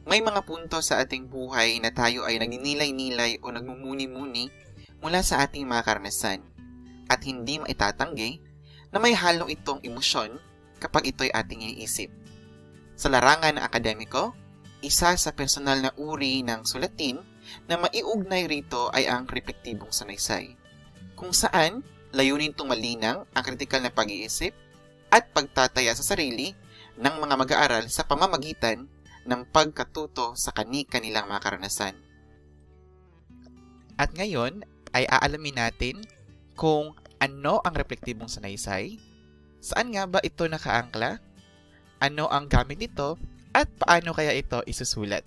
May mga punto sa ating buhay na tayo ay nagninilay-nilay o nagmumuni-muni mula sa ating mga karanasan at hindi maitatanggi na may halong itong emosyon kapag ito'y ating iniisip. Sa larangan ng akademiko, isa sa personal na uri ng sulatin na maiugnay rito ay ang reflektibong sanaysay, kung saan layunin itong malinang ang kritikal na pag-iisip at pagtataya sa sarili ng mga mag-aaral sa pamamagitan ng pagkatuto sa kani-kanilang mga karanasan. At ngayon ay aalamin natin kung ano ang reflektibong sanaysay, saan nga ba ito nakaangkla, ano ang gamit nito, at paano kaya ito isusulat.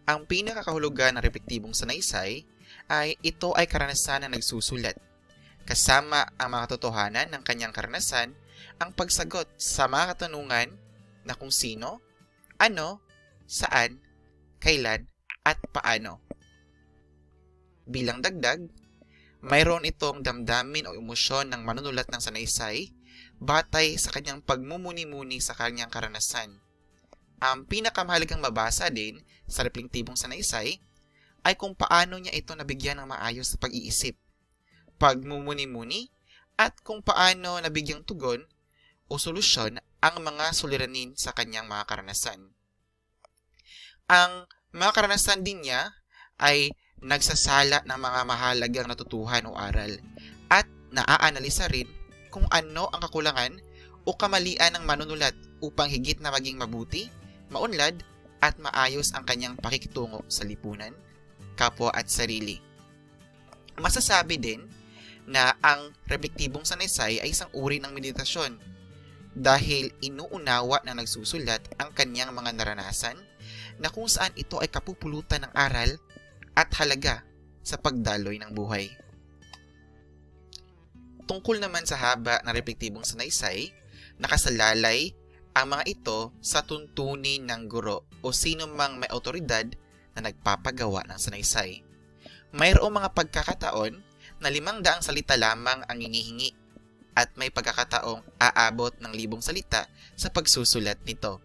Ang pinakakahulugan ng reflektibong sanaysay ay ito ay karanasan na nagsusulat. Kasama ang mga katotohanan ng kanyang karanasan ang pagsagot sa mga katanungan na kung sino, ano, saan, kailan, at paano. Bilang dagdag, mayroon itong damdamin o emosyon ng manunulat ng sanaysay batay sa kanyang pagmumuni-muni sa kanyang karanasan. Ang pinakamahalagang mabasa din sa reflektibong sanaysay ay kung paano niya ito nabigyan ng maayos na pag-iisip, pagmumuni-muni, at kung paano nabigyang tugon o solusyon ang mga suliranin sa kanyang mga karanasan. Ang mga karanasan din niya ay nagsasala ng mga mahalagang natutuhan o aral at naaanalisa rin kung ano ang kakulangan o kamalian ng manunulat upang higit na maging mabuti, maunlad, at maayos ang kanyang pakikitungo sa lipunan, kapwa at sarili. Masasabi din na ang reflektibong sanaysay ay isang uri ng meditasyon dahil inuunawa na nagsusulat ang kanyang mga naranasan na kung saan ito ay kapupulutan ng aral at halaga sa pagdaloy ng buhay. Tungkol naman sa haba ng reflektibong sanaysay, nakasalalay ang mga ito sa tuntunin ng guro o sino mang may awtoridad na nagpapagawa ng sanaysay. Mayroong mga pagkakataon na 500 salita lamang ang hinihingi at may pagkakataong aabot ng 1,000 salita sa pagsusulat nito.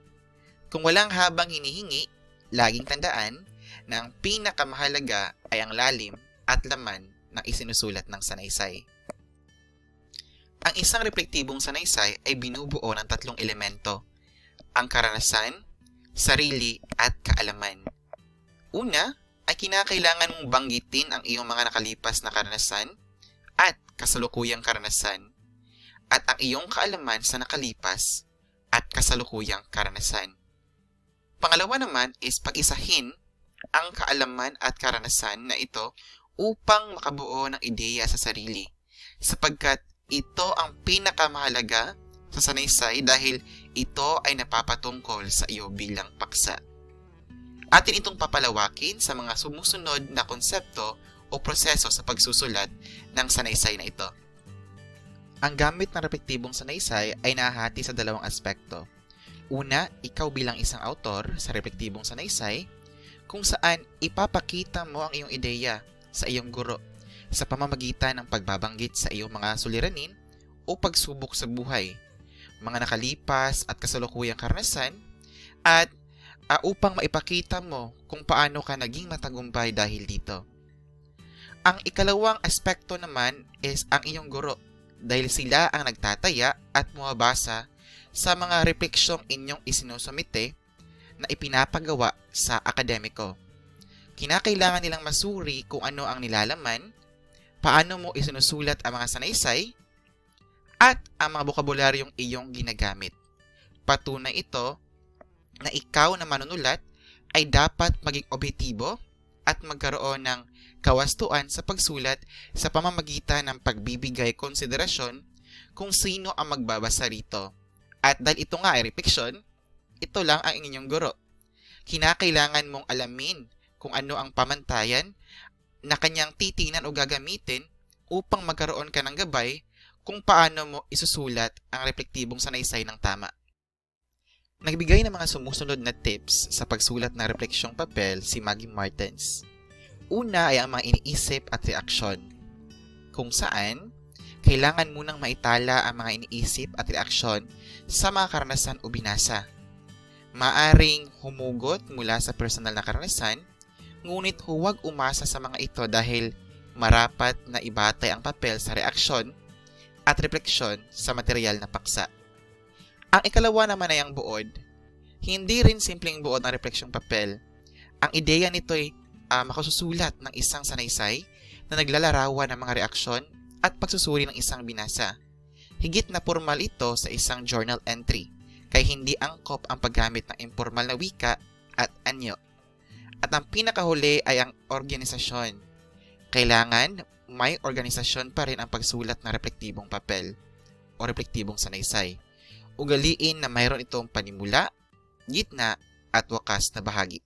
Kung walang habang hinihingi, laging tandaan na ang pinakamahalaga ay ang lalim at laman ng isinusulat ng sanaysay. Ang isang reflektibong sanaysay ay binubuo ng 3 elemento: ang karanasan, sarili, at kaalaman. Una, ay kinakailangan mong banggitin ang iyong mga nakalipas na karanasan at kasalukuyang karanasan, at ang iyong kaalaman sa nakalipas at kasalukuyang karanasan. Pangalawa naman is pag-isahin ang kaalaman at karanasan na ito upang makabuo ng ideya sa sarili, sapagkat ito ang pinakamahalaga sa sanaysay dahil ito ay napapatungkol sa iyo bilang paksa. Atin itong papalawakin sa mga sumusunod na konsepto o proseso sa pagsusulat ng sanaysay na ito. Ang gamit ng reflektibong sanaysay ay nahahati sa 2 aspekto. Una, ikaw bilang isang autor sa reflektibong sanaysay, kung saan ipapakita mo ang iyong ideya sa iyong guro sa pamamagitan ng pagbabanggit sa iyong mga suliranin o pagsubok sa buhay, mga nakalipas at kasalukuyang karanasan, at upang maipakita mo kung paano ka naging matagumpay dahil dito. Ang ikalawang aspekto naman is ang iyong guro, dahil sila ang nagtataya at bumabasa sa mga refleksyong inyong isinusumite na ipinapagawa sa akademiko. Kinakailangan nilang masuri kung ano ang nilalaman, paano mo isinusulat ang mga sanaysay, at ang mga bokabularyong iyong ginagamit. Patunay ito na ikaw na manunulat ay dapat maging objektibo at magkaroon ng kawastuan sa pagsulat sa pamamagitan ng pagbibigay konsiderasyon kung sino ang magbabasa rito. At dahil ito nga ay refleksyon, ito lang ang inyong guro. Kinakailangan mong alamin kung ano ang pamantayan na kanyang titingnan o gagamitin upang magkaroon ka ng gabay kung paano mo isusulat ang reflektibong sanaysay ng tama. Nagbigay ng mga sumusunod na tips sa pagsulat ng refleksyong papel si Maggie Martens. Una ay ang mga iniisip at reaksyon, kung saan kailangan munang maitala ang mga iniisip at reaksyon sa mga karanasan o binasa. Maaring humugot mula sa personal na karanasan, ngunit huwag umasa sa mga ito dahil marapat na ibatay ang papel sa reaksyon at refleksyon sa material na paksa. Ang ikalawa naman ay ang buod. Hindi rin simpleng buod ng refleksyong papel. Ang ideya nito ay makasusulat ng isang sanaysay na naglalarawan ng mga reaksyon at pagsusuri ng isang binasa. Higit na formal ito sa isang journal entry, kaya hindi angkop ang paggamit ng informal na wika at anyo. At ang pinakahuli ay ang organisasyon. Kailangan may organisasyon pa rin ang pagsulat ng reflektibong papel o reflektibong sanaysay. Ugaliin na mayroon itong panimula, gitna, at wakas na bahagi.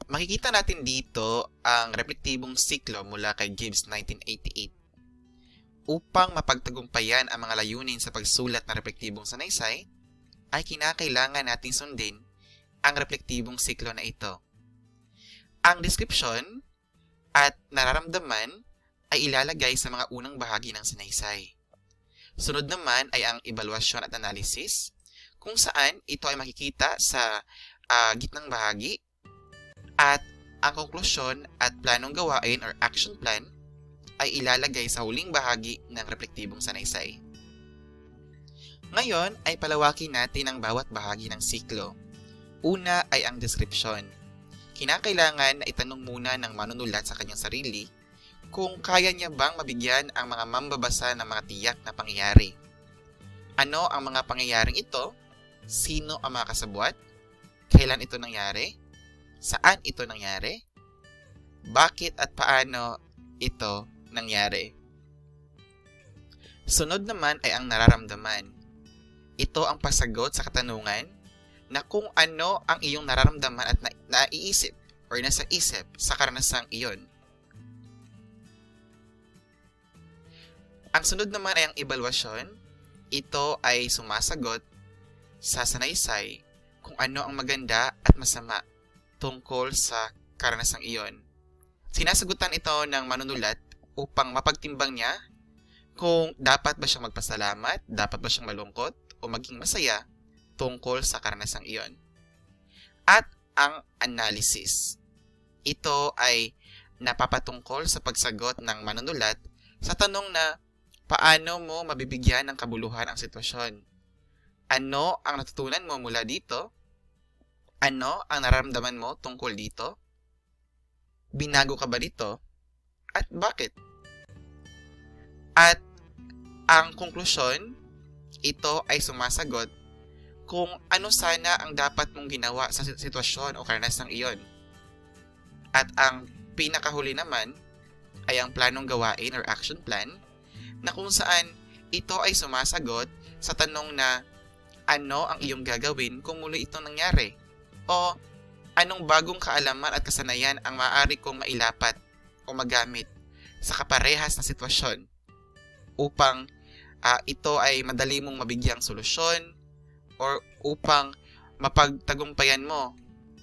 Makikita natin dito ang reflektibong siklo mula kay Gibbs 1988. Upang mapagtagumpayan ang mga layunin sa pagsulat ng reflektibong sanaysay, ay kinakailangan nating sundin ang reflektibong siklo na ito. Ang description at nararamdaman ay ilalagay sa mga unang bahagi ng sanaysay. Sunod naman ay ang evaluasyon at analysis, kung saan ito ay makikita sa gitnang bahagi, at ang konklusyon at planong gawain or action plan ay ilalagay sa huling bahagi ng reflektibong sanaysay. Ngayon ay palawakin natin ang bawat bahagi ng siklo. Una ay ang description. Kinakailangan na itanong muna ng manunulat sa kanyang sarili kung kaya niya bang mabigyan ang mga mambabasa ng mga tiyak na pangyayari. Ano ang mga pangyayaring ito? Sino ang mga kasabwat? Kailan ito nangyari? Saan ito nangyari? Bakit at paano ito nangyari? Sunod naman ay ang nararamdaman. Ito ang pagsagot sa katanungan na kung ano ang iyong nararamdaman at naiisip or nasa isip sa karanasang iyon. Ang sunod naman ay ang evaluasyon. Ito ay sumasagot sa sanaysay kung ano ang maganda at masama tungkol sa karanasang iyon. Sinasagutan ito ng manunulat upang mapagtimbang niya kung dapat ba siyang magpasalamat, dapat ba siyang malungkot o maging masaya tungkol sa karanasang iyon. At ang analysis. Ito ay napapatungkol sa pagsagot ng manunulat sa tanong na paano mo mabibigyan ng kabuluhan ang sitwasyon? Ano ang natutunan mo mula dito? Ano ang nararamdaman mo tungkol dito? Binago ka ba dito? At bakit? At ang konklusyon, ito ay sumasagot kung ano sana ang dapat mong ginawa sa sitwasyon o karanasang iyon. At ang pinakahuli naman ay ang planong gawain or action plan na kung saan ito ay sumasagot sa tanong na ano ang iyong gagawin kung muli itong nangyari? O anong bagong kaalaman at kasanayan ang maaari kong mailapat o magamit sa kaparehas na sitwasyon upang ito ay madali mong mabigyang solusyon or upang mapagtagumpayan mo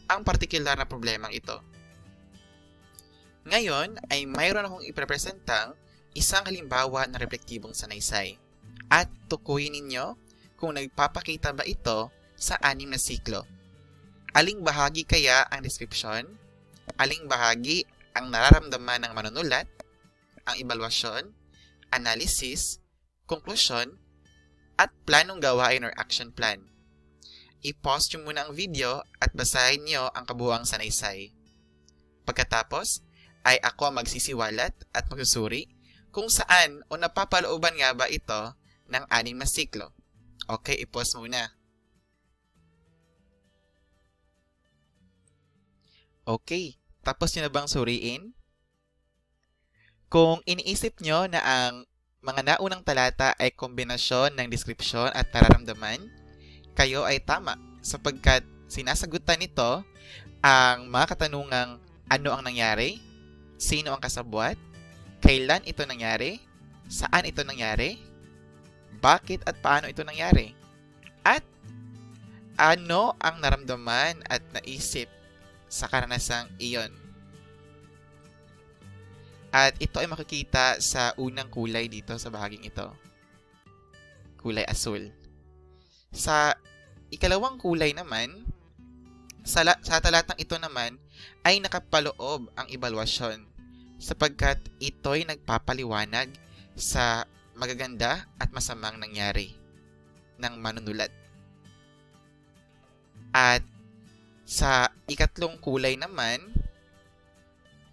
ang partikular na problemang ito. Ngayon ay mayroon akong iprepresentang isang halimbawa na reflektibong sanaysay at tukuyin ninyo kung nagpapakita ba ito sa 6 na siklo. Aling bahagi kaya ang description? Aling bahagi ang nararamdaman ng manunulat? Ang evaluasyon, analysis, konklusyon, at planong gawain or action plan. I-pause nyo muna ang video at basahin nyo ang kabuuang sanaysay. Pagkatapos, ay ako ang magsisiwalat at magsusuri kung saan o napapalooban nga ba ito ng 6 na siklo. Okay, i-pause muna. Okay, tapos nyo na bang suriin? Kung iniisip nyo na ang mga naunang talata ay kombinasyon ng deskripsyon at nararamdaman, kayo ay tama sapagkat sinasagutan nito ang mga katanungang ano ang nangyari, sino ang kasabwat, kailan ito nangyari, saan ito nangyari, bakit at paano ito nangyari, at ano ang naramdaman at naisip sa karanasang iyon. At ito ay makikita sa unang kulay dito sa bahaging ito. Kulay asul. Sa ikalawang kulay naman, sa talatang ito naman ay nakapaloob ang ebalwasyon sapagkat ito'y nagpapaliwanag sa magaganda at masamang nangyari ng manunulat. At sa ikatlong kulay naman,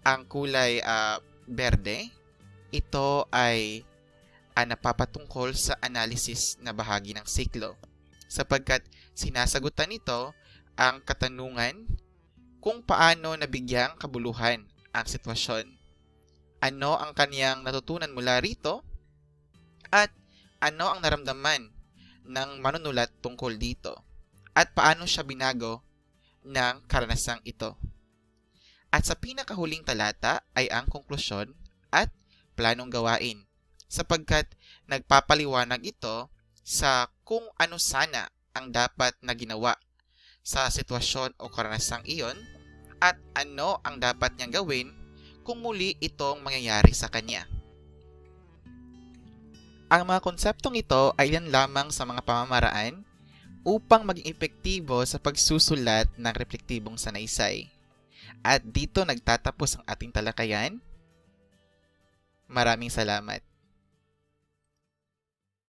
ang kulay berde, ito ay napapatungkol sa analysis na bahagi ng siklo sapagkat sinasagutan nito ang katanungan kung paano nabigyang kabuluhan ang sitwasyon. Ano ang kaniyang natutunan mula rito at ano ang naramdaman ng manunulat tungkol dito at paano siya binago ng karanasang ito. At sa pinakahuling talata ay ang konklusyon at planong gawain sapagkat nagpapaliwanag ito sa kung ano sana ang dapat na ginawa sa sitwasyon o karanasang iyon at ano ang dapat niyang gawin kung muli itong mangyayari sa kanya. Ang mga konseptong ito ay yan lamang sa mga pamamaraan upang maging epektibo sa pagsusulat ng reflektibong sanaysay. At dito nagtatapos ang ating talakayan. Maraming salamat.